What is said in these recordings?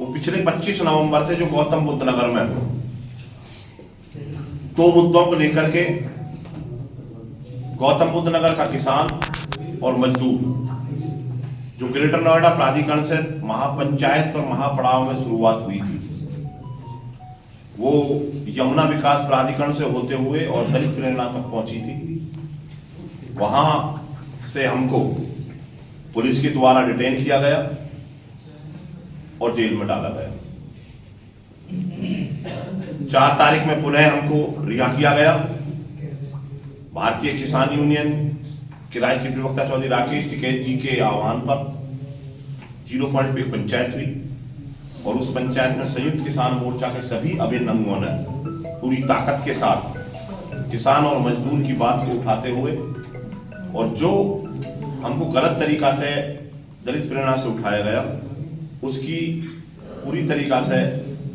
वो पिछले 25 नवंबर से जो गौतम बुद्ध नगर में 2 मुद्दों को लेकर के गौतम बुद्ध नगर का किसान और मजदूर जो ग्रेटर नोएडा प्राधिकरण से महापंचायत और महापड़ाव में शुरुआत हुई थी, वो यमुना विकास प्राधिकरण से होते हुए और दलित प्रेरणा तक पहुंची थी। वहां से हमको पुलिस के द्वारा डिटेन किया गया और जेल में डाला गया। 4 तारीख में पुनः हमको रिहा किया गया। भारतीय किसान यूनियन के राष्ट्रीय प्रवक्ता चौधरी राकेश टिकैत जी के आह्वान पर 0 पॉइंट पे एक पंचायत हुई और उस पंचायत में संयुक्त किसान मोर्चा के सभी अभिन्न अंगों ने पूरी ताकत के साथ किसान और मजदूर की बात को उठाते हुए और जो हमको गलत तरीका से दलित प्रेरणा से उठाया गया उसकी पूरी तरीका से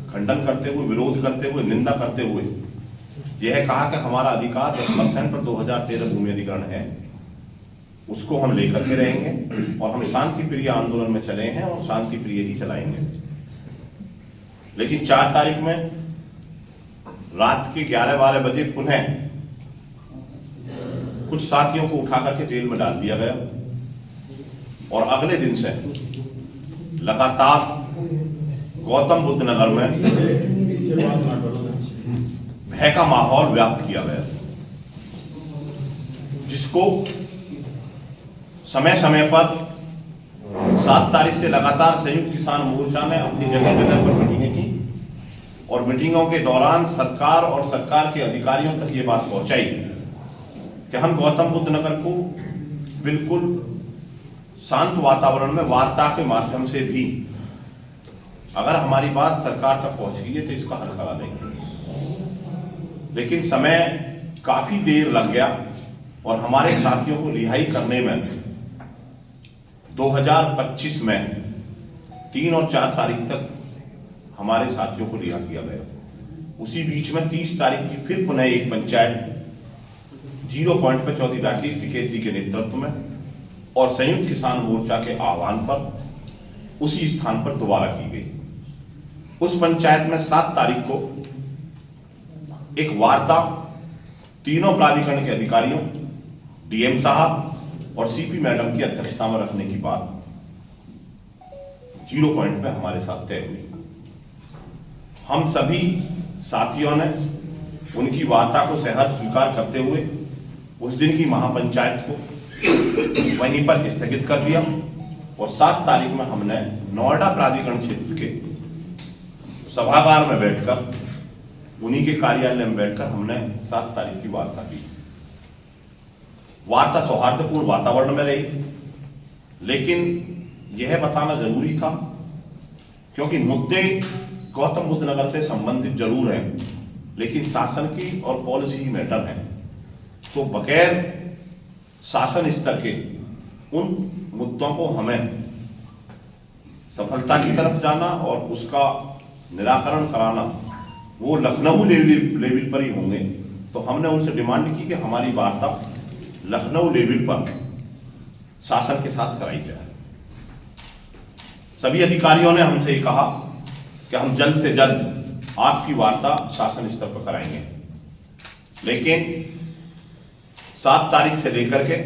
खंडन करते हुए, विरोध करते हुए, निंदा करते हुए यह कहा कि हमारा अधिकार 10% पर 2013 भूमि अधिग्रहण है, उसको हम लेकर के रहेंगे और हम शांति प्रिय आंदोलन में चले हैं और शांति प्रिय ही चलाएंगे। लेकिन 4 तारीख में रात के 11-12 बजे पुनः कुछ साथियों को उठा करके जेल में डाल दिया गया और अगले दिन से लगातार गौतम बुद्ध नगर में भय का माहौल व्याप्त किया गया, जिसको समय समय पर 7 तारीख से लगातार संयुक्त किसान मोर्चा ने अपनी जगह जगह पर मीटिंगें की और मीटिंगों के दौरान सरकार और सरकार के अधिकारियों तक ये बात पहुंचाई कि हम गौतम बुद्ध नगर को बिल्कुल शांत वातावरण में वार्ता के माध्यम से भी अगर हमारी बात सरकार तक पहुंच गई है तो इसका हल करा देंगे। लेकिन समय काफी देर लग गया और हमारे साथियों को रिहाई करने में 2025 में 3 और 4 तारीख तक हमारे साथियों को रिहा किया गया। उसी बीच में 30 तारीख की फिर पुनः एक पंचायत 0 पॉइंट पर चौधरी राकेश टिकैत जी के नेतृत्व में और संयुक्त किसान मोर्चा के आह्वान पर उसी स्थान पर दोबारा की गई। उस पंचायत में 7 तारीख को एक वार्ता तीनों प्राधिकरण के अधिकारियों, डीएम साहब और सीपी मैडम की अध्यक्षता में रखने की बात 0 पॉइंट पे हमारे साथ तय हुई। हम सभी साथियों ने उनकी वार्ता को सहर्ष स्वीकार करते हुए उस दिन की महापंचायत को वहीं पर स्थगित कर दिया और 7 तारीख में हमने नोएडा प्राधिकरण क्षेत्र के सभागार में बैठकर उन्हीं के कार्यालय में बैठकर हमने 7 तारीख की वार्ता की। वार्ता सौहार्दपूर्ण वातावरण में रही, लेकिन यह बताना जरूरी था क्योंकि मुद्दे गौतम बुद्ध नगर से संबंधित जरूर हैं, लेकिन शासन की और पॉलिसी मैटर है, तो बगैर शासन स्तर के उन मुद्दों को हमें सफलता की तरफ जाना और उसका निराकरण कराना वो लखनऊ लेवल पर ही होंगे। तो हमने उनसे डिमांड की कि हमारी वार्ता लखनऊ लेवल पर शासन के साथ कराई जाए। सभी अधिकारियों ने हमसे कहा कि हम जल्द से जल्द आपकी वार्ता शासन स्तर पर कराएंगे, लेकिन 7 तारीख से लेकर के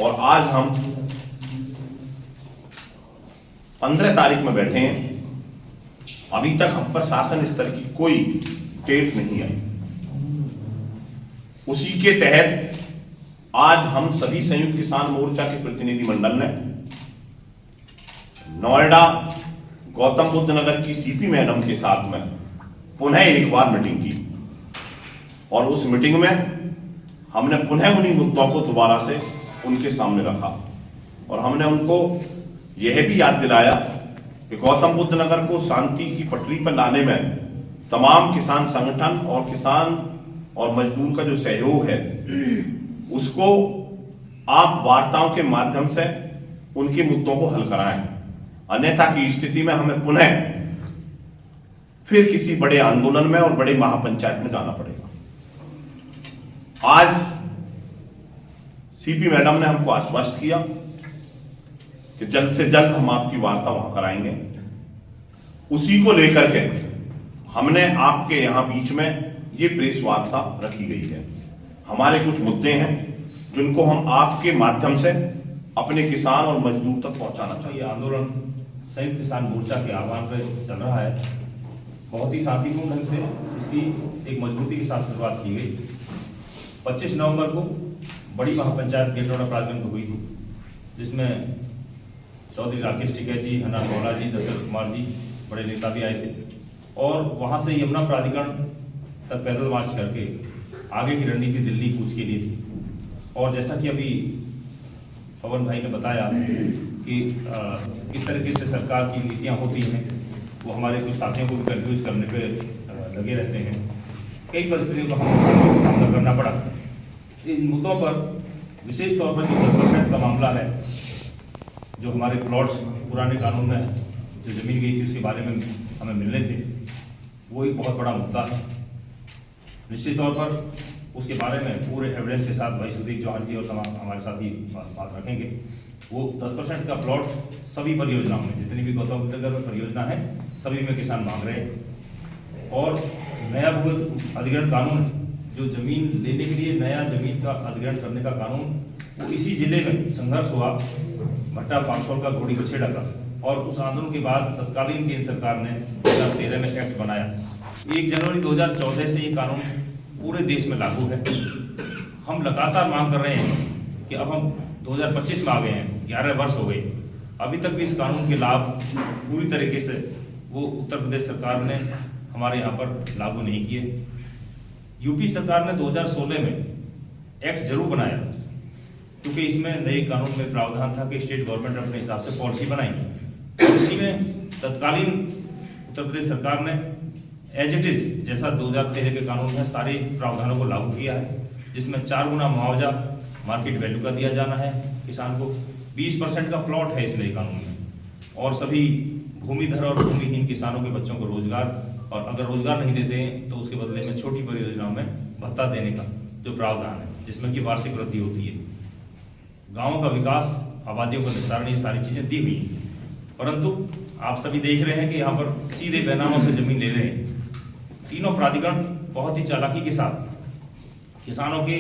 और आज हम 15 तारीख में बैठे हैं, अभी तक हम पर शासन स्तर की कोई डेट नहीं आई। उसी के तहत आज हम सभी संयुक्त किसान मोर्चा के प्रतिनिधि मंडल ने नोएडा गौतम बुद्ध नगर की सीपी मैडम के साथ में पुनः एक बार मीटिंग की और उस मीटिंग में हमने पुनः उन्हीं मुद्दों को दोबारा से उनके सामने रखा और हमने उनको यह भी याद दिलाया कि गौतम बुद्ध नगर को शांति की पटरी पर लाने में तमाम किसान संगठन और किसान और मजदूर का जो सहयोग है उसको आप वार्ताओं के माध्यम से उनके मुद्दों को हल कराएं, अन्यथा की स्थिति में हमें पुनः फिर किसी बड़े आंदोलन में और बड़े महापंचायत में जाना पड़ेगा। आज सीपी मैडम ने हमको आश्वस्त किया कि जल्द से जल्द हम आपकी वार्ता वहां कराएंगे। उसी को लेकर के हमने आपके यहाँ बीच में ये प्रेस वार्ता रखी गई है। हमारे कुछ मुद्दे हैं जिनको हम आपके माध्यम से अपने किसान और मजदूर तक पहुंचाना चाहिए। ये आंदोलन संयुक्त किसान मोर्चा के आह्वान पर चल रहा है। बहुत ही शांतिपूर्ण ढंग से इसकी एक मजबूती के साथ शुरुआत की गई। 25 नवंबर को बड़ी महापंचायत गेटौड़ा प्रांगण में हुई थी, जिसमें चौधरी राकेश टिकैत जी, हना गौड़ा जी, दशरथ कुमार जी, बड़े नेता भी आए थे। और वहाँ से यमुना प्राधिकरण तक पैदल मार्च करके आगे की रणनीति दिल्ली कूच के लिए थी। और जैसा कि अभी पवन भाई ने बताया कि किस तरीके से सरकार की नीतियाँ होती हैं, वो हमारे कुछ साथियों को भी कन्फ्यूज करने पे लगे रहते हैं। कई परिस्थितियों का हमें सामना करना पड़ा। इन मुद्दों पर विशेष तौर पर जो 10% का मामला है, जो हमारे प्लॉट्स पुराने कानून में जो जमीन गई थी उसके बारे में हमें मिलने थे, वो एक बहुत बड़ा मुद्दा है। निश्चित तौर पर उसके बारे में पूरे एविडेंस के साथ भाई सुदीप चौहान जी और तमाम हमारे साथी बात रखेंगे। वो 10% का प्लॉट सभी परियोजनाओं में, जितनी भी गौतम बुद्ध नगर में परियोजना है, सभी में किसान मांग रहे हैं। और नया भूमि अधिग्रहण कानून, जो जमीन लेने के लिए नया जमीन का अधिग्रहण करने का कानून, वो इसी जिले में संघर्ष हुआ भट्टा पांचौल का, घोड़ी बछेड़ा का। और उस आंदोलन के बाद तत्कालीन केंद्र सरकार ने 2013 में एक्ट बनाया। 1 जनवरी 2014 से ये कानून पूरे देश में लागू है। हम लगातार मांग कर रहे हैं कि अब हम 2025 में आ गए हैं, 11 वर्ष हो गए, अभी तक भी इस कानून के लाभ पूरी तरीके से वो उत्तर प्रदेश सरकार ने हमारे यहाँ पर लागू नहीं किए। यूपी सरकार ने 2016 में एक्ट जरूर बनाया, क्योंकि इसमें नए कानून में प्रावधान था कि स्टेट गवर्नमेंट अपने हिसाब से पॉलिसी बनाएंगे। इसी में तत्कालीन उत्तर प्रदेश सरकार ने एज इट इज, जैसा 2013 के कानून में, सारे प्रावधानों को लागू किया है, जिसमें 4 गुना मुआवजा मार्केट वैल्यू का दिया जाना है किसान को। 20% का प्लॉट है इस नए कानून में, और सभी भूमिधर और भूमिहीन किसानों के बच्चों को रोजगार, और अगर रोजगार नहीं देते हैं तो उसके बदले में छोटी परियोजनाओं में भत्ता देने का जो प्रावधान है, जिसमें कि वार्षिक वृद्धि होती है। गाँवों का विकास, आबादियों का निस्तारण, ये सारी चीजें दी हुई हैं। परंतु आप सभी देख रहे हैं कि यहाँ पर सीधे बेनामों से जमीन ले रहे हैं। तीनों प्राधिकरण बहुत ही चालाकी के साथ किसानों के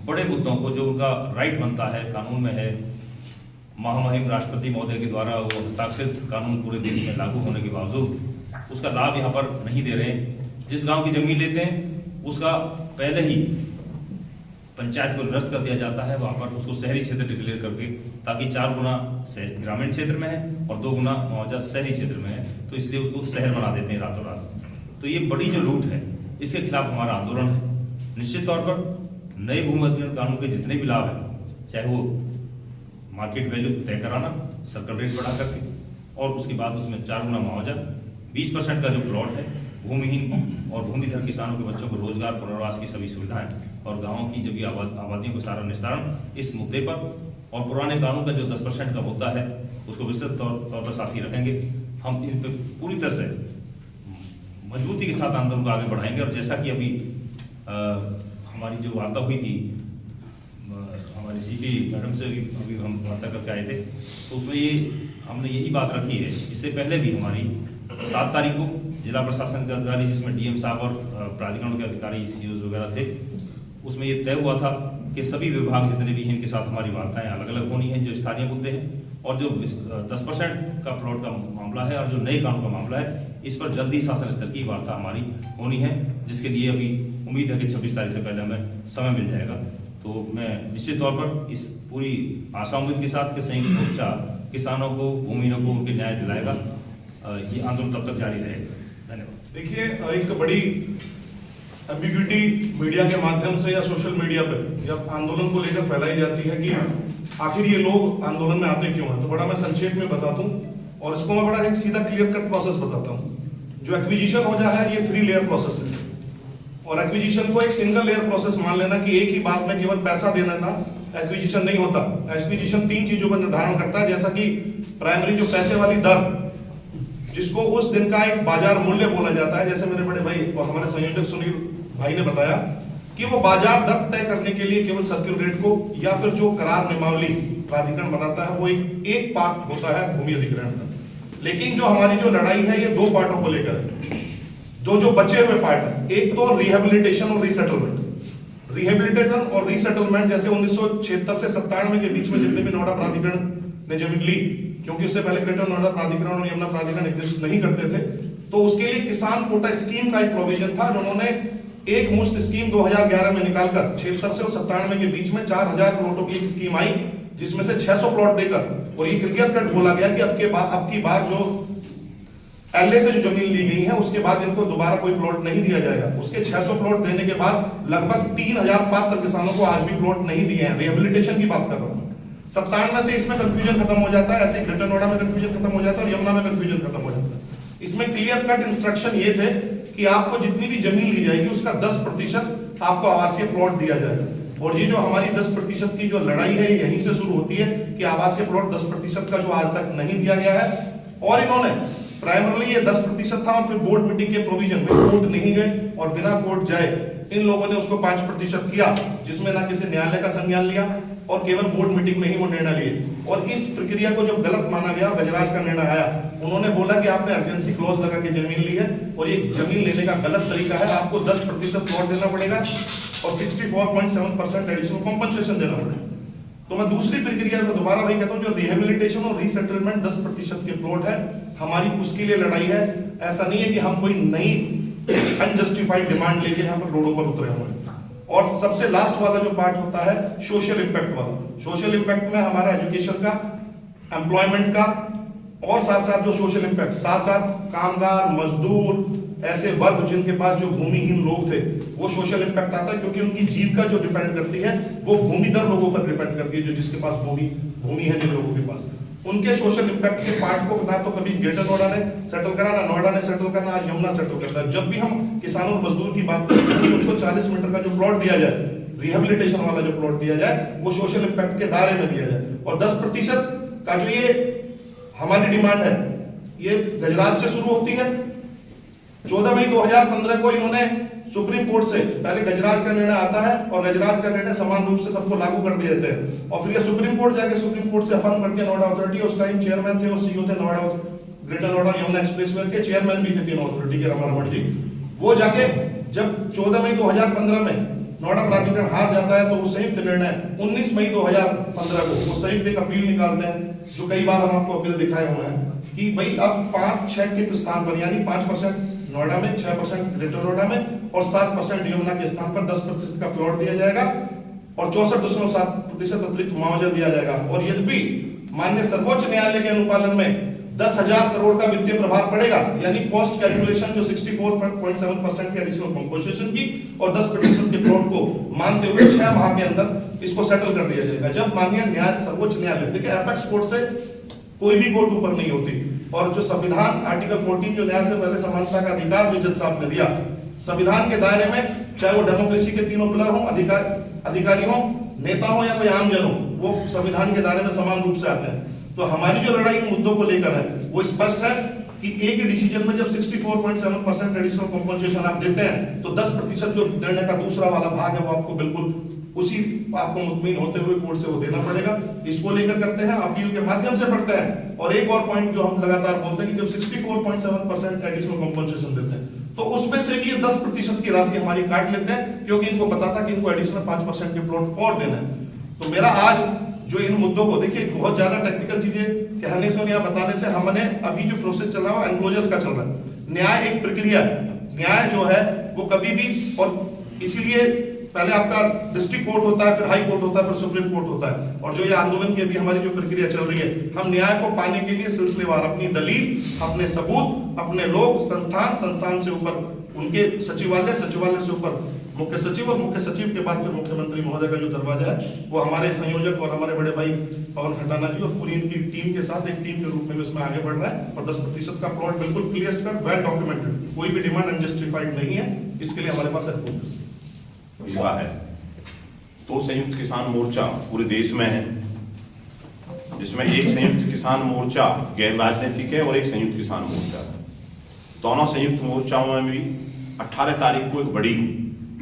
बड़े मुद्दों को, जो उनका राइट बनता है, कानून में है, महामहिम राष्ट्रपति महोदय के द्वारा वो हस्ताक्षरित कानून पूरे देश में लागू होने के बावजूद उसका लाभ यहाँ पर नहीं दे रहे हैं। जिस गांव की जमीन लेते हैं उसका पहले ही पंचायत को निरस्त कर दिया जाता है, वहाँ पर उसको शहरी क्षेत्र डिक्लेयर करके, ताकि 4 गुना ग्रामीण क्षेत्र में है और 2 गुना मुआवजा शहरी क्षेत्र में है, तो इसलिए उसको शहर बना देते हैं रातों रात। तो ये बड़ी जो लूट है, इसके खिलाफ हमारा आंदोलन है। निश्चित तौर पर नए भूमि अधिग्रहण कानून के जितने भी लाभ हैं, चाहे वो मार्केट वैल्यू तय कराना सर्कल रेट बढ़ा करके, और उसके बाद उसमें 4 गुना मुआवजा, 20% का जो प्लॉट है, भूमिहीन और भूमिधर किसानों के बच्चों को रोजगार, पुनर्वास की सभी सुविधाएं, और गाँवों की जब आबादियों को सारा निस्तारण, इस मुद्दे पर और पुराने कानून का जो 10% का मुद्दा है उसको विस्तृत तौर पर साथी रखेंगे। हम इन पर पूरी तरह से मजबूती के साथ आंदोलन को आगे बढ़ाएंगे। और जैसा कि अभी हमारी जो वार्ता हुई थी हमारी सीपी मैडम से, अभी हम वार्ता करके आए थे, तो उसमें हमने यही बात रखी है। इससे पहले भी हमारी 7 तारीख को जिला प्रशासन के अधिकारी, जिसमें डीएम साहब और प्राधिकरण के अधिकारी, सीओज वगैरह थे, उसमें ये तय हुआ था कि सभी विभाग जितने भी हैं, इनके साथ हमारी वार्ताएं अलग अलग होनी है, जो स्थानीय मुद्दे हैं, और जो 10% का प्लॉट का मामला है और जो नए कानून का मामला है, इस पर जल्दी शासन स्तर की वार्ता हमारी होनी है, जिसके लिए अभी उम्मीद है कि 26 तारीख से पहले हमें समय मिल जाएगा। तो मैं निश्चित तौर पर इस पूरी आशा उम्मीद के साथ कि संयुक्त मोर्चा किसानों को, भूमिहीनों को उनके न्याय दिलाएगा। ये आंदोलन तब तक जारी रहेगा। धन्यवाद। देखिए, एक बड़ी एम्बिग्यूटी मीडिया के माध्यम से या सोशल मीडिया पर जब आंदोलन को लेकर फैलाई जाती है कि आखिर ये लोग आंदोलन में आते क्यों हैं, तो बड़ा मैं संक्षेप में बताता हूँ, और इसको मैं बड़ा एक सीधा क्लियर कट प्रोसेस बताता हूँ। जो एक्विजिशन हो जाए है, ये 3 लेयर प्रोसेस है, और एक्विजिशन को एक सिंगल लेयर प्रोसेस मान लेना कि एक ही बात में केवल पैसा देना ना एक्विजिशन नहीं होता। एक्विजिशन 3 चीजों पर निर्धारण करता है, जैसा कि प्राइमरी जो पैसे वाली दर, जिसको उस दिन का एक बाजार मूल्य बोला जाता है, जैसे मेरे बड़े भाई और हमारे संयोजक सुनील भाई ने बताया कि वो बाजार दर तय करने के लिए केवल सर्किल रेट को या फिर जो करार नियमावली प्राधिकरण बनाता है, वो एक पार्ट होता है भूमि अधिग्रहण का। लेकिन जो हमारी जो लड़ाई है ये दो पार्टों को लेकर है, जो बचे हुए पार्ट है। एक तो रिहेबिलिटेशन और रीसेटलमेंट। रिहेबिलिटेशन और रीसेटलमेंट जैसे 1976 से 97 के बीच में जितने भी नोएडा प्राधिकरण ने जमीन ली, क्योंकि उससे पहले ग्रेटर नोएडा प्राधिकरण और यमुना प्राधिकरण एग्जिस्ट नहीं करते थे, तो उसके लिए किसान कोटा स्कीम का एक प्रोविजन था। उन्होंने एक मुश्त स्कीम 2011 में निकालकर 76 से 97 के बीच में 4000 प्लॉटों की एक स्कीम आई, जिसमें से 600 प्लॉट देकर, और ये क्लियर कट बोला गया कि अब की बार जो एलए से जो जमीन ली गई है उसके बाद इनको दोबारा कोई प्लॉट नहीं दिया जाएगा। उसके 600 प्लॉट देने के बाद लगभग 3000 पात्र किसानों को आज भी प्लॉट नहीं दिए हैं। रिहेबिलिटेशन की बात कर रहा हूं। 97 से इसमें कंफ्यूजन खत्म हो जाता है, ऐसे ग्रेटर नोएडा में कंफ्यूजन खत्म हो जाता है और यमुना में कंफ्यूजन खत्म हो जाता है। इसमें क्लियर कट इंस्ट्रक्शन ये थे कि आपको जितनी भी जमीन ली जाएगी उसका 10% आपको आवासीय प्लॉट दिया जाएगा। और ये जो हमारी 10% की जो लड़ाई है यहीं से शुरू होती है कि आवासीय प्लॉट 10% का जो आज तक नहीं दिया गया है। और इन्होंने प्राइमरली ये 10% था और फिर बोर्ड मीटिंग के प्रोविजन में कोर्ट नहीं गए और बिना कोर्ट जाए इन लोगों ने उसको 5% किया, जिसमें ना किसी न्यायालय का संज्ञान लिया और केवल बोर्ड मीटिंग में ही वो निर्णय लिए। और इस प्रक्रिया को जब गलत माना गया, गजराज का निर्णय आया, उन्होंने बोला कि आपने अर्जेंसी क्लॉज लगा के जमीन ली है और ये जमीन लेने का गलत तरीका है, आपको 10% प्लॉट देना पड़ेगा और 64.7% एडिशनल कॉम्पनसेशन देना पड़ेगा। तो मैं दूसरी प्रक्रिया में दोबारा वही कहता हूं, जो रिहेबिलिटेशन और रीसेटलमेंट 10% के प्लॉट है, हमारी उसके लिए लड़ाई है। ऐसा नहीं है कि हम कोई नई अनजस्टिफाइड डिमांड लेके यहाँ पर रोडों पर उतरे हुए हैं। और सबसे लास्ट वाला जो पार्ट होता है सोशल इंपैक्ट वाला। सोशल इंपैक्ट में हमारा एजुकेशन का, एम्प्लॉयमेंट का और साथ साथ जो सोशल इंपैक्ट, साथ साथ कामगार, मजदूर, ऐसे वर्ग जिनके पास जो भूमिहीन लोग थे, वो सोशल इंपैक्ट आता है, क्योंकि उनकी जीविका जो डिपेंड करती है वो भूमिधर लोगों पर डिपेंड करती है, जो जिसके पास भूमि है, जिन लोगों के पास। उनके सोशल इंपैक्ट के पार्ट को ना तो कभी ग्रेटर नोएडा ने सेटल करा, ना नोएडा ने सेटल करना, आज यमुना सेटल करता है। जब भी हम किसानों और मजदूर की बात करते हैं, उनको 40 मीटर का जो प्लॉट दिया जाए, रिहेबिलिटेशन वाला जो प्लॉट दिया जाए, वो सोशल इंपैक्ट के दायरे में दिया जाए। और 10% का जो ये हमारी डिमांड है, ये गजराज से शुरू होती है। 14 मई 2015 को इन्होंने सुप्रीम कोर्ट से, पहले गजराज का निर्णय आता है और गजराज का निर्णय समान रूप से सबको लागू कर दिए देते हैं, और फिर ये सुप्रीम कोर्ट जाके सुप्रीम कोर्ट से अफर्म करती है नोएडा अथॉरिटी। उस टाइम चेयरमैन थे और सीईओ थे नोएडा, ग्रेटर नोएडा यमुना एक्सप्रेसवे के चेयरमैन भी थे तीनों अथॉरिटी के, रमन जी। वो जाके जब 14 मई 2015 में नोएडा प्राधिकरण हार जाता है, तो वो संयुक्त निर्णय 19 मई 2015 को वो संयुक्त एक अपील निकालते हैं, जो कई बार हम आपको अपील दिखाए हुए हैं कि भाई अब 5-6 के स्थान पर, यानी 5% नोएडा में, 6% ग्रेटर नोएडा में और 7% यमुना के स्थान पर 10% का प्लॉट दिया जाएगा और 64.7% अतिरिक्त मुआवजा दिया जाएगा। और यद्यपि माननीय सर्वोच्च न्यायालय के अनुपालन में 10,000 करोड़ का वित्तीय प्रभार पड़ेगा, यानी कॉस्ट कैलकुलेशन जो 64.7% के एडिशनल कॉम्पोजिशन की और 10% के प्लॉट को मानते हुए 6 माह के अंदर इसको सेटल कर दिया जाएगा। जब माननीय न्याय सर्वोच्च न्यायालय, देखिए एपेक्स कोर्ट से कोई भी कोर्ट ऊपर नहीं होती, और जो संविधान आर्टिकल 14 जो न्याय से पहले समानता का अधिकार जो जज साहब ने दिया, संविधान के दायरे में चाहे वो डेमोक्रेसी के तीनों पिलर हो, अधिकारी हो, नेता हो या कोई आमजन हो, वो संविधान के दायरे में समान रूप से आते हैं। तो हमारी जो लड़ाई इन मुद्दों को लेकर है वो स्पष्ट है कि एक ही डिसीजन में जब 64.7% एडिशनल कॉम्पनसेशन आप देते हैं, तो 10% जो निर्णय का दूसरा वाला भाग है वो आपको बिल्कुल उसी आपको मुतमिन होते हुए कोर्ट से वो देना पड़ेगा। इसको लेकर करते हैं, अपील के माध्यम से पढ़ते हैं। और एक और पॉइंट जो हम लगातार बोलते हैं कि जब 64.7% एडिशनल कॉम्पनसेशन देते हैं, तो उसमें से भी 10% की राशि हमारी काट लेते हैं, क्योंकि इनको पता था कि इनको एडिशनल 5% के प्लॉट और देना है। तो मेरा आज जो इन मुद्दों को, देखिए बहुत ज्यादा टेक्निकल चीजें कहने से या बताने से, हमने अभी जो प्रोसेस चल रहा है एनक्लोजर्स का चल रहा है। न्याय एक प्रक्रिया है, न्याय जो है वो कभी भी, और इसीलिए पहले आपका डिस्ट्रिक्ट कोर्ट होता है, फिर हाई कोर्ट होता है, फिर सुप्रीम कोर्ट होता है। और जो ये आंदोलन की अभी हमारी जो प्रक्रिया चल रही है, हम न्याय को पाने के लिए सिलसिलेवार अपनी दलील, अपने सबूत, अपने लोग, संस्थान से ऊपर उनके सचिवालय, सचिवालय से ऊपर मुख्य सचिव और मुख्य सचिव के बाद फिर मुख्यमंत्री महोदय का जो दरवाजा है, वो हमारे संयोजक और हमारे बड़े भाई पवन खटाना जी और पूरी इनकी टीम के साथ एक टीम के रूप में इसमें आगे बढ़ रहा है। और 10% का प्लॉट बिल्कुल क्लियर कट, वेल डॉक्यूमेंटेड, कोई भी डिमांड अनजस्टिफाइड नहीं है। इसके लिए हमारे पास हुआ है। तो संयुक्त किसान मोर्चा पूरे देश में है, जिसमें एक संयुक्त किसान मोर्चा गैर राजनीतिक है और एक संयुक्त किसान मोर्चा है। दोनों संयुक्त मोर्चाओं में भी 18 तारीख को एक बड़ी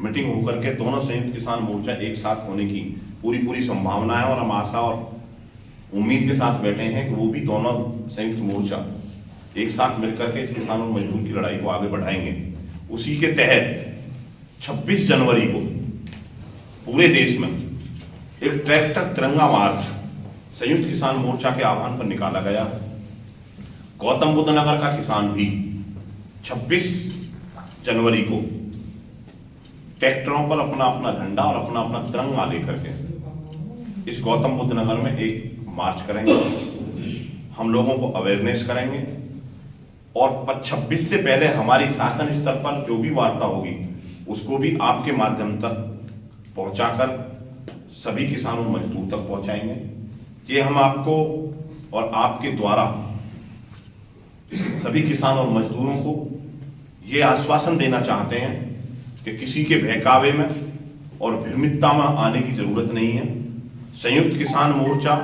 मीटिंग होकर के दोनों संयुक्त किसान मोर्चा एक साथ होने की पूरी संभावना है। और हम आशा और उम्मीद के साथ बैठे हैं कि वो भी दोनों संयुक्त मोर्चा एक साथ मिलकर के इस किसान और मजदूर की लड़ाई को आगे बढ़ाएंगे। उसी के तहत 26 जनवरी को पूरे देश में एक ट्रैक्टर तिरंगा मार्च संयुक्त किसान मोर्चा के आह्वान पर निकाला गया। गौतम बुद्ध नगर का किसान भी 26 जनवरी को ट्रैक्टरों पर अपना अपना झंडा और अपना अपना तिरंगा लेकर के इस गौतम बुद्ध नगर में एक मार्च करेंगे। हम लोगों को अवेयरनेस करेंगे और 26 से पहले हमारी शासन स्तर पर जो भी वार्ता होगी उसको भी आपके माध्यम तक पहुंचाकर सभी किसानों मजदूर तक पहुंचाएंगे। ये हम आपको और आपके द्वारा सभी किसान और मजदूरों को ये आश्वासन देना चाहते हैं कि किसी के बहकावे में और भ्रमितता में आने की जरूरत नहीं है। संयुक्त किसान मोर्चा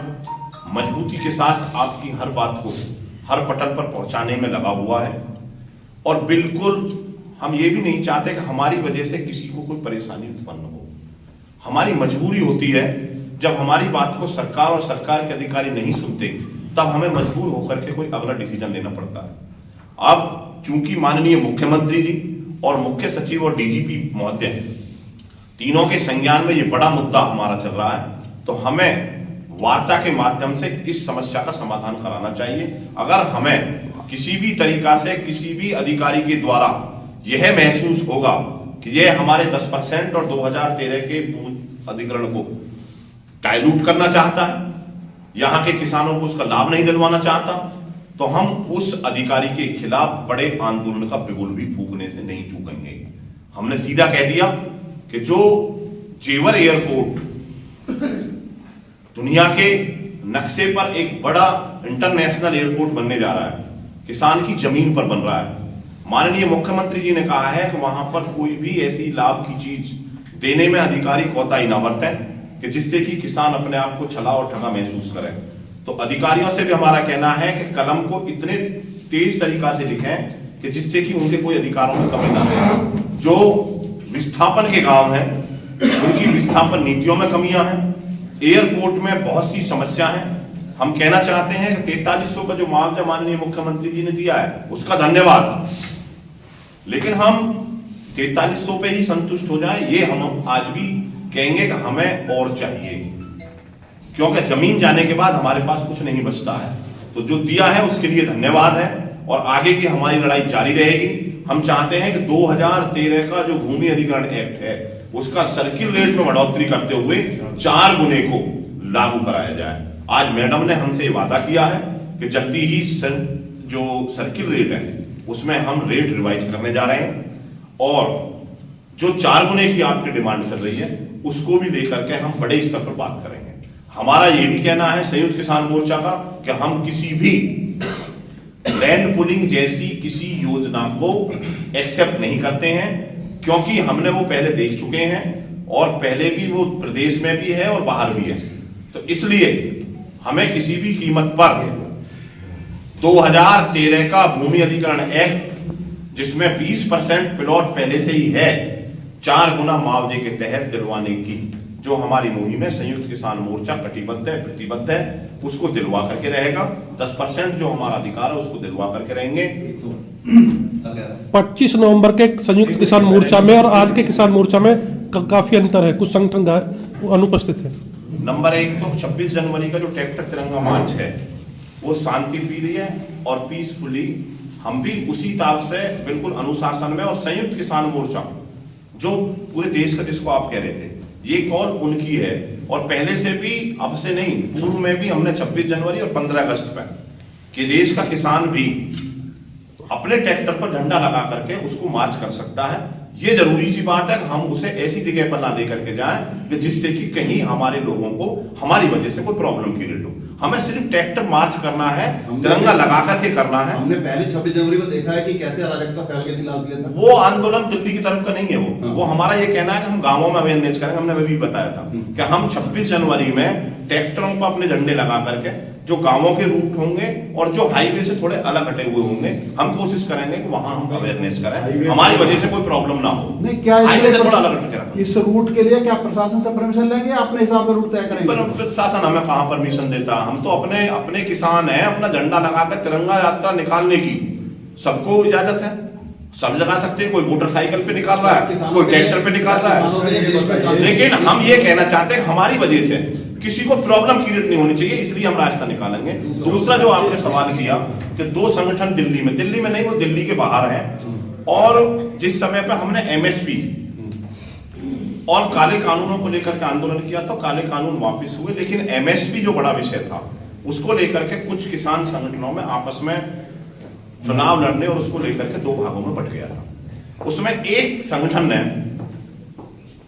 मजबूती के साथ आपकी हर बात को हर पटल पर पहुंचाने में लगा हुआ है और बिल्कुल हम ये भी नहीं चाहते कि हमारी वजह से किसी को कोई परेशानी उत्पन्न हो। हमारी मजबूरी होती है जब हमारी बात को सरकार और सरकार के अधिकारी नहीं सुनते, तब हमें मजबूर होकर के कोई अगला डिसीजन लेना पड़ता है। अब चूंकि माननीय मुख्यमंत्री जी और मुख्य सचिव और डीजीपी महोदय तीनों के संज्ञान में ये बड़ा मुद्दा हमारा चल रहा है, तो हमें वार्ता के माध्यम से इस समस्या का समाधान कराना चाहिए। अगर हमें किसी भी तरीका से किसी भी अधिकारी के द्वारा यह महसूस होगा कि यह हमारे 10% और 2013 के अधिग्रहण को डाइल्यूट करना चाहता है, यहां के किसानों को उसका लाभ नहीं दिलवाना चाहता, तो हम उस अधिकारी के खिलाफ बड़े आंदोलन का बिगुल भी फूंकने से नहीं चूकेंगे। हमने सीधा कह दिया कि जो जेवर एयरपोर्ट दुनिया के नक्शे पर एक बड़ा इंटरनेशनल एयरपोर्ट बनने जा रहा है, किसान की जमीन पर बन रहा है, माननीय मुख्यमंत्री जी ने कहा है कि वहां पर कोई भी ऐसी लाभ की चीज देने में अधिकारी कोताही ना बरतें कि जिससे कि किसान अपने आप को छला और ठगा महसूस करें। तो अधिकारियों से भी हमारा कहना है कि कलम को इतने तेज तरीका से लिखें कि जिससे कि उनके कोई अधिकारों में कमी ना रहे। जो विस्थापन के गांव हैं उनकी विस्थापन नीतियों में कमियां हैं, एयरपोर्ट में बहुत सी समस्या है। हम कहना चाहते हैं कि 4300 का जो मुआवजा माननीय मुख्यमंत्री जी ने दिया है उसका धन्यवाद, लेकिन हम 4300 पे ही संतुष्ट हो जाए, ये हम आज भी कहेंगे कि हमें और चाहिए, क्योंकि जमीन जाने के बाद हमारे पास कुछ नहीं बचता है। तो जो दिया है उसके लिए धन्यवाद है और आगे की हमारी लड़ाई जारी रहेगी। हम चाहते हैं कि 2013 का जो भूमि अधिग्रहण एक्ट है उसका सर्किल रेट में बढ़ोतरी करते हुए 4 गुने को लागू कराया जाए। आज मैडम ने हमसे वादा किया है कि जल्दी ही जो सर्किल रेट है उसमें हम रेट रिवाइज करने जा रहे हैं और जो 4 गुने की आपकी डिमांड चल रही है उसको भी लेकर के हम बड़े स्तर पर बात करेंगे। हमारा ये भी कहना है संयुक्त किसान मोर्चा का कि हम किसी भी लैंड पुलिंग जैसी किसी योजना को एक्सेप्ट नहीं करते हैं, क्योंकि हमने वो पहले देख चुके हैं और पहले भी वो प्रदेश में भी है और बाहर भी है। तो इसलिए हमें किसी भी कीमत पर 2013 का भूमि अधिग्रहण एक्ट जिसमें 20% प्लॉट पहले से ही है 4 गुना मुआवजे के तहत दिलवाने की जो हमारी मुहिम है, संयुक्त किसान मोर्चा कटिबद्ध है, प्रतिबद्ध है, उसको दिलवा करके रहेगा। 10% जो हमारा अधिकार है उसको दिलवा करके रहेंगे। 25 नवंबर के संयुक्त किसान मोर्चा में और आज के किसान मोर्चा में काफी अंतर है, कुछ संगठन अनुपस्थित है। नंबर 1 तो 26 जनवरी का जो ट्रैक्टर तिरंगा मार्च है वो शांति प्रिय है और पीसफुली हम भी उसी ताब से बिल्कुल अनुशासन में, और संयुक्त किसान मोर्चा जो पूरे देश का जिसको आप कह रहे थे ये कॉल उनकी है और पहले से भी, अब से नहीं, पूर्व में भी हमने 26 जनवरी और 15 अगस्त पर कि देश का किसान भी अपने ट्रैक्टर पर झंडा लगा करके उसको मार्च कर सकता है। ये जरूरी सी बात है कि हम उसे ऐसी जगह पर ना लेकर के जाएं कि जिससे कि कहीं हमारे लोगों को हमारी वजह से कोई प्रॉब्लम क्रिएट हो। हमें सिर्फ ट्रैक्टर मार्च करना है, तिरंगा लगा करके करना है। हमने पहले 26 जनवरी को देखा है कि कैसे अराजकता फैल गई थी लाल किले तक। वो आंदोलन दिल्ली की तरफ का नहीं है, वो हमारा ये कहना है कि हम गांवों में अवेयरनेस करेंगे। हमने अभी बताया था कि हम 26 जनवरी में ट्रैक्टरों पर अपने झंडे लगा करके जो गांवों के रूट होंगे और जो हाईवे से थोड़े अलग हटे हुए होंगे, हम कोशिश करेंगे कि वहां हम अवेयरनेस करें, हमारी वजह से कोई प्रॉब्लम ना हो। नहीं, क्या हाईवे से थोड़ा अलग हट के रखें। इस रूट के लिए क्या प्रशासन से परमिशन लेंगे, अपने हिसाब से रूट तय करेंगे? पर प्रशासन हमें कहाँ परमिशन देता? हम तो अपने किसान हैं, अपना झंडा लगाकर तिरंगा यात्रा निकालने की सबको इजाजत है, सब जगा सकते हैं। कोई मोटरसाइकिल पे निकाल रहा है, कोई ट्रैक्टर पे निकाल रहा है, लेकिन हम ये कहना चाहते हैं हमारी वजह से किसी को प्रॉब्लम क्रिएट नहीं होनी चाहिए, इसलिए हम रास्ता निकालेंगे। दूसरा जो आपने सवाल किया कि 2 संगठन दिल्ली में नहीं, वो दिल्ली के बाहर हैं, और जिस समय पे हमने एमएसपी और काले कानूनों को लेकर के आंदोलन किया तो काले कानून वापस हुए, लेकिन एमएसपी जो बड़ा विषय था उसको लेकर के कुछ किसान संगठनों में आपस में चुनाव लड़ने और उसको लेकर के 2 भागों में बट गया था। उसमें एक संगठन ने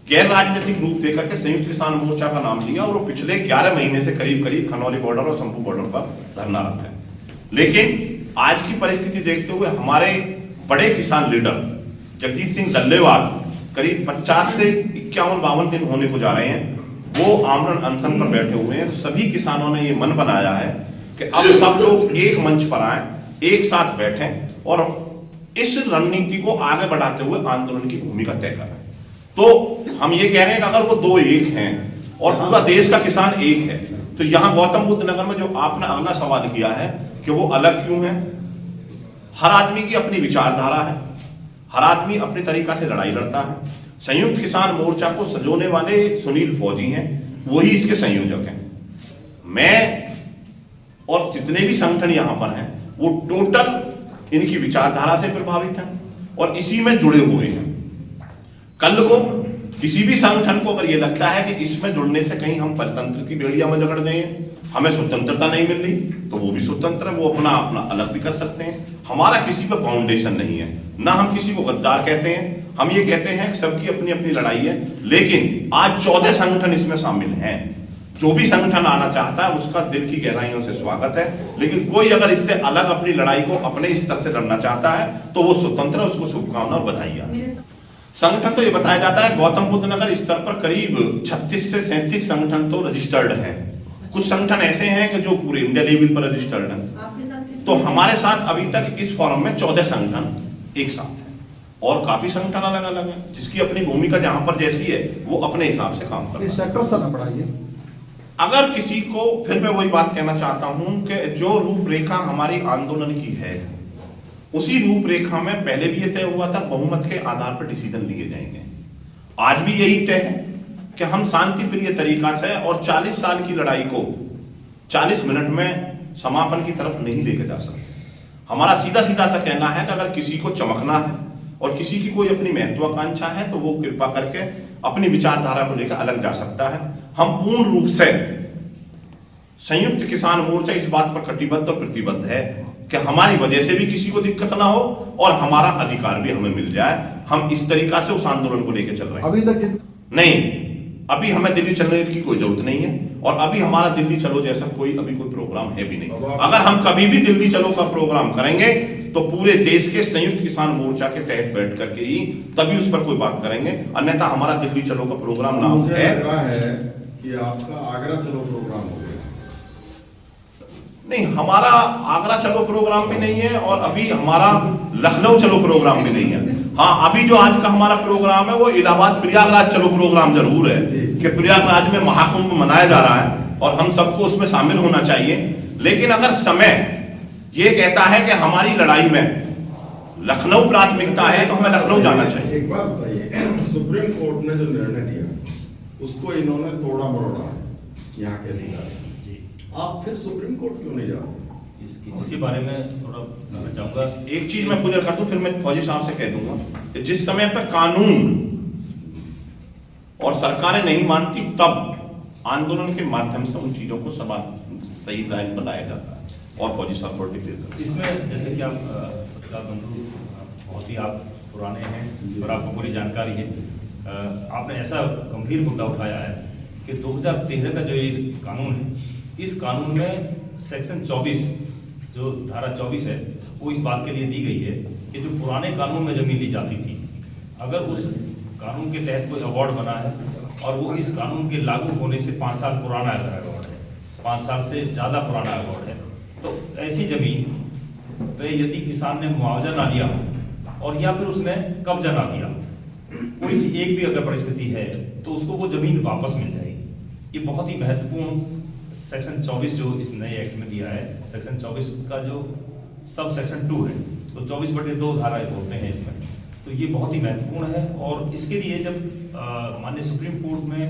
गैर राजनीतिक रूप देकर के संयुक्त किसान मोर्चा का नाम लिया और वो पिछले 11 महीने से करीब खनौली बॉर्डर और शंभू बॉर्डर पर धरनारत है। लेकिन आज की परिस्थिति देखते हुए हमारे बड़े किसान लीडर जगजीत सिंह डल्लेवाल करीब 50 से 51-52 दिन होने को जा रहे हैं, वो आमरण अनशन पर बैठे हुए हैं। सभी किसानों ने ये मन बनाया है कि अब सब लोग एक मंच पर आए, एक साथ बैठें और इस रणनीति को आगे बढ़ाते हुए आंदोलन की भूमिका तय करें। तो हम ये कह रहे हैं कि अगर वो 2 एक हैं और पूरा देश का किसान एक है, तो यहां गौतम बुद्ध नगर में जो आपने अगला सवाल किया है कि वो अलग क्यों है, हर आदमी की अपनी विचारधारा है, हर आदमी अपने तरीका से लड़ाई लड़ता है। संयुक्त किसान मोर्चा को सजोने वाले सुनील फौजी हैं, वही इसके संयोजक हैं। मैं और जितने भी संगठन यहां पर हैं वो टोटल इनकी विचारधारा से प्रभावित हैं और इसी में जुड़े हुए हैं। कल को किसी भी संगठन को अगर ये लगता है कि इसमें जुड़ने से कहीं हम परतंत्र की बेड़िया में जकड़ गए हैं, हमें स्वतंत्रता नहीं मिल रही, तो वो भी स्वतंत्र है, वो अपना अलग भी कर सकते हैं। हमारा किसी पर फाउंडेशन नहीं है, ना हम किसी को गद्दार कहते हैं। हम ये कहते हैं कि सबकी अपनी अपनी लड़ाई है, लेकिन आज 14 संगठन इसमें शामिल हैं। जो भी संगठन आना चाहता है उसका दिल की गहराइयों से स्वागत है, लेकिन कोई अगर इससे अलग अपनी लड़ाई को अपने स्तर से लड़ना चाहता है तो वो स्वतंत्र है, उसको शुभकामना और बधाई। संगठन तो ये बताया जाता है गौतम बुद्ध नगर स्तर पर करीब 36 से 37 संगठन तो रजिस्टर्ड हैं। कुछ संगठन ऐसे हैं कि जो पूरे इंडिया लेवल पर रजिस्टर्ड हैं। तो हमारे साथ अभी तक इस फोरम में 14 संगठन एक साथ हैं और काफी संगठन अलग अलग हैं, जिसकी अपनी भूमिका जहां पर जैसी है वो अपने हिसाब से काम कर रहा है। अगर किसी को, फिर मैं वही बात कहना चाहता हूं कि जो रूपरेखा हमारी आंदोलन की है उसी रूपरेखा में पहले भी ये तय हुआ था बहुमत के आधार पर डिसीजन लिए जाएंगे। आज भी यही तय है कि हम शांति प्रिय तरीका से और 40 साल की लड़ाई को 40 मिनट में समापन की तरफ नहीं लेकर जा सकते। हमारा सीधा सीधा सा कहना है कि अगर किसी को चमकना है और किसी की कोई अपनी महत्वाकांक्षा है तो वो कृपा करके अपनी विचारधारा को लेकर अलग जा सकता है। हम पूर्ण रूप से संयुक्त किसान मोर्चा इस बात पर कटिबद्ध और प्रतिबद्ध है कि हमारी वजह से भी किसी को दिक्कत ना हो और हमारा अधिकार भी हमें मिल जाए। हम इस तरीका से उस आंदोलन को लेकर चल रहे हैं। अभी तक नहीं, अभी हमें दिल्ली चलने की कोई जरूरत नहीं है और अभी हमारा दिल्ली चलो जैसा कोई प्रोग्राम है भी नहीं। अगर हम कभी भी दिल्ली चलो का प्रोग्राम करेंगे तो पूरे देश के संयुक्त किसान मोर्चा के तहत बैठ करके ही तभी उस पर कोई बात करेंगे, अन्यथा हमारा दिल्ली चलो का प्रोग्राम ना हो। मुझे लग रहा है कि आपका आगरा चलो प्रोग्राम हो गया। नहीं, हमारा आगरा चलो प्रोग्राम भी नहीं है और अभी हमारा लखनऊ चलो प्रोग्राम भी नहीं है। हाँ, अभी जो आज का हमारा प्रोग्राम है वो इलाहाबाद प्रयागराज चलो प्रोग्राम जरूर है कि प्रयागराज में महाकुंभ मनाया जा रहा है और हम सबको उसमें शामिल होना चाहिए। लेकिन अगर समय ये कहता है कि हमारी लड़ाई में लखनऊ प्राथमिकता है तो हमें लखनऊ जाना चाहिए। एक बात बताइए, सुप्रीम कोर्ट ने जो निर्णय दिया उसको इन्होंने तोड़ा मरोड़ा है यहाँ के अधिकारी, आप फिर सुप्रीम कोर्ट क्यों नहीं जाओ? इसके बारे में थोड़ा कहना चाहूंगा। एक चीज मैं क्लियर कर दूं, फिर मैं फौजी साहब से कह दूंगा कि जिस समय पर कानून और सरकारें नहीं मानती तब आंदोलन के माध्यम से उन चीजों को सही लाइन पर लाया जाता है। और फौजी साहब थोड़ा डिटेल करें। इसमें जैसे कि आप पत्रकार बंधु बहुत ही आप पुराने हैं और आपको पूरी जानकारी है, आपने ऐसा गंभीर मुद्दा उठाया है कि 2013 का जो ये कानून है, इस कानून में सेक्शन 24 जो धारा 24 है वो इस बात के लिए दी गई है कि जो पुराने कानून में जमीन ली जाती थी, अगर उस कानून के तहत कोई अवार्ड बना है और वो इस कानून के लागू होने से 5 साल पुराना अगर अवार्ड है 5 साल से ज़्यादा पुराना रिकॉर्ड है। तो ऐसी जमीन पे यदि किसान ने मुआवजा ना लिया हो और या फिर उसने कब्जा ना दिया, कोई सी एक भी अगर परिस्थिति है तो उसको वो जमीन वापस मिल जाएगी। ये बहुत ही महत्वपूर्ण सेक्शन 24 जो इस नए एक्ट में दिया है, सेक्शन 24 का जो सब सेक्शन 2 है, तो 24/2 धाराएं बोलते हैं इसमें, तो ये बहुत ही महत्वपूर्ण है। और इसके लिए जब माननीय सुप्रीम कोर्ट में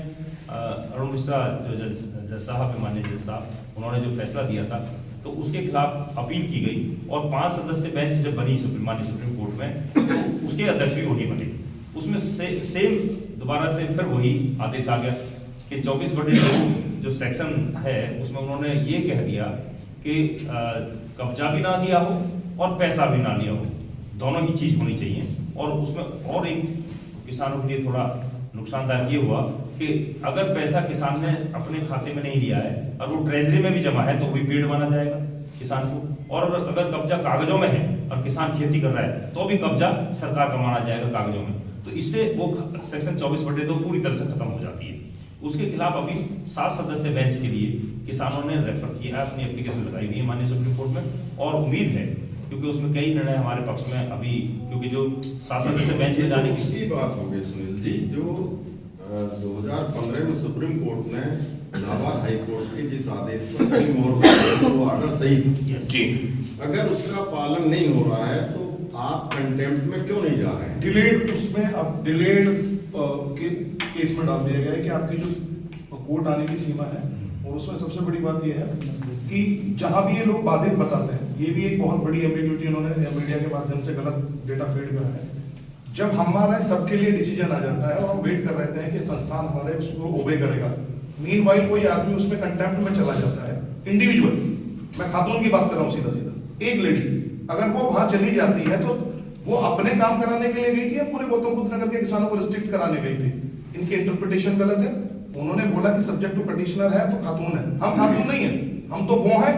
अरुण मिश्रा जो जज साहब है, माननीय जज साहब, उन्होंने जो फैसला दिया था तो उसके खिलाफ अपील की गई और 5 सदस्य बेंच जब बनी माननीय सुप्रीम कोर्ट में, तो उसके अध्यक्ष भी वही बने। उसमें सेम दोबारा से फिर वही आदेश आ गया कि 24/2 जो सेक्शन है उसमें उन्होंने ये कह दिया कि कब्जा भी ना दिया हो और पैसा भी ना लिया हो, दोनों ही चीज होनी चाहिए। और उसमें और एक किसानों के लिए थोड़ा नुकसानदायक ये हुआ कि अगर पैसा किसान ने अपने खाते में नहीं लिया है और वो ट्रेजरी में भी जमा है तो भी पेड माना जाएगा किसान को। और अगर कब्जा कागजों में है और किसान खेती कर रहा है तो भी कब्जा सरकार का माना जाएगा कागजों में। तो इससे वो सेक्शन 24/2 पूरी तरह से खत्म हो जाती है। उसके खिलाफ अभी 7 सदस्य बेंच के लिए किसानों ने रेफर किया है, अपनी एप्लीकेशन लगाई हुई है माननीय सुप्रीम कोर्ट में। और उम्मीद है क्योंकि उसमें कई निर्णय हमारे पक्ष में अभी, क्योंकि जो 7 सदस्य बेंच में जाने की उसकी बात हो गई सुनील जी, जो 2015 में सुप्रीम कोर्ट ने इलाहाबाद हाई कोर्ट के जिस आदेश पर कई मोहर लगाई तो वो ऑर्डर सही था जी। अगर उसका पालन नहीं हो रहा है तो आप कंटेम्प्ट में क्यों नहीं जा रहे हैं? डिलेड, उसमें अब डिलेड के केस में डाल दिया गया है कि आपकी जो कोर्ट आने की सीमा है। और उसमें सबसे बड़ी बात यह है कि जहां भी ये लोग बाधित बताते हैं, ये भी एक बहुत बड़ी एम्बिग्यूटी उन्होंने मीडिया के माध्यम से गलत डेटा फीड करा है। जब हमारा सबके लिए डिसीजन आ जाता है और हम वेट कर रहते हैं कि संस्थान हमारे उसको ओबे करेगा, मीनवाइल कोई आदमी उसमें कंटेम्प्ट में चला जाता है, इंडिविजुअल, मैं खातून की बात कर रहा हूँ सीधा सीधा, एक लेडी अगर वो वहां चली जाती है तो वो अपने काम कराने के लिए गई थी या पूरे गौतम बुद्ध नगर के किसानों को रिस्ट्रिक्ट कराने गई थी? इनकी इंटरप्रिटेशन गलत है। उन्होंने बोला कि सब्जेक्ट टू पटिशनर है तो खातून है, हम खातून नहीं है, हम तो वो हैं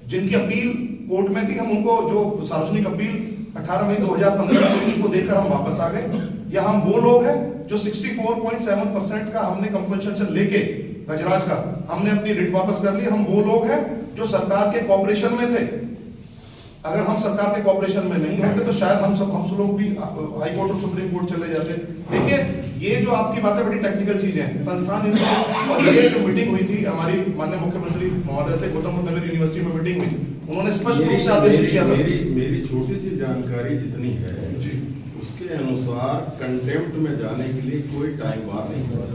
जिनकी अपील कोर्ट में थी। हम उनको जो सार्वजनिक अपील 18 मई 2015 में उसको देकर हम वापस आ गए। या हम वो लोग हैं जो 64.7% का हमने कंपनसेशन लेके गजराज का हमने अपनी रिट वापस कर ली। हम वो लोग हैं जो सरकार के कॉपरेशन में थे। अगर हम सरकार के कॉपरेशन में नहीं होते तो शायद हम सब लोग भी हाई कोर्ट और सुप्रीम कोर्ट चले जाते। देखिए, ये जो आपकी बातें बड़ी टेक्निकल चीजें हैं, संस्थान और ये जो मीटिंग हुई थी हमारी माननीय मुख्यमंत्री महोदय से गौतम बुद्ध नगर यूनिवर्सिटी में मीटिंग हुई, उन्होंने स्पष्ट रूप से आदेश दिया था। मेरी छोटी सी जानकारी जितनी है जी, उसके अनुसार कंटेम्प्ट में जाने के लिए कोई टाइम बार नहीं होगा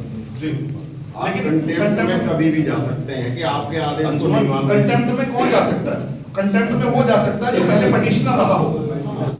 जी। आप कंटेम्प्ट में कभी भी जा सकते हैं कि आपके आदेश को नहीं मानते। कंटेम्प्ट में कौन जा सकता है? कंटेम्प्ट में वो जा सकता है जो पहले पटिशनर रहा हो।